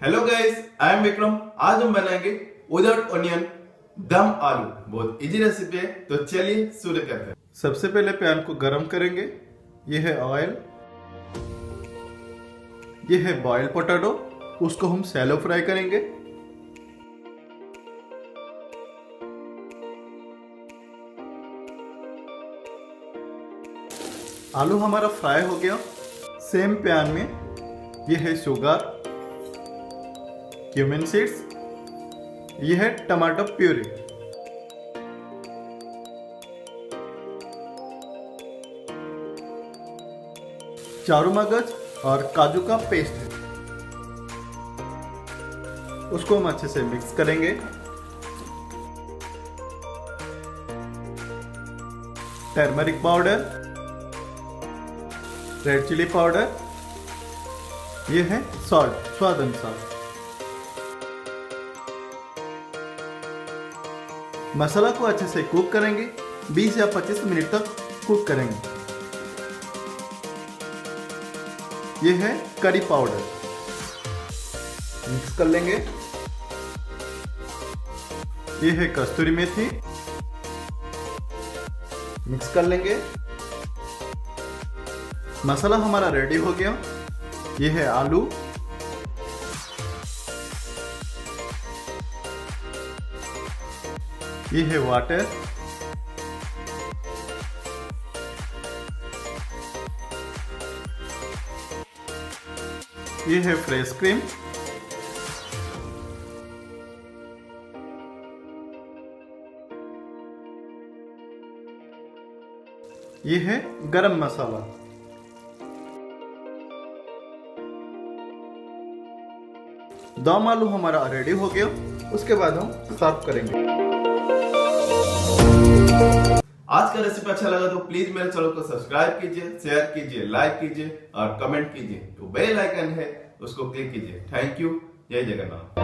Hello guys, I am Vikram. आज हम बनाएंगे विदाउट ऑनियन दम आलू। बहुत इजी रेसिपी है, तो चलिए शुरू करते हैं। सबसे पहले पैन को गरम करेंगे। ये है ऑयल, ये है बॉइल्ड पोटैटो, उसको हम शैलो फ्राई करेंगे। आलू हमारा फ्राई हो गया। सेम पैन में ये है शुगर, क्यूमिन सीड्स, यह है टमाटर प्यूरी, चारू मगज और काजू का पेस्ट है। उसको हम अच्छे से मिक्स करेंगे। Turmeric powder, red chilli powder, यह है सॉल्ट स्वाद अनुसार। मसाला को अच्छे से कुक करेंगे। 20 या 25 मिनट तक कुक करेंगे। यह है करी पाउडर, मिक्स कर लेंगे। यह है कस्तूरी मेथी, मिक्स कर लेंगे। मसाला हमारा रेडी हो गया। यह है आलू, ये है वाटर, ये है फ्रेश क्रीम, ये है गरम मसाला। दम आलू हमारा रेडी हो गया। उसके बाद हम सर्व करेंगे। आज का रेसिपी अच्छा लगा तो प्लीज मेरे चैनल को सब्सक्राइब कीजिए, शेयर कीजिए, लाइक कीजिए और कमेंट कीजिए। जो बेल आइकन है उसको क्लिक कीजिए। Thank you. जय जगन्नाथ।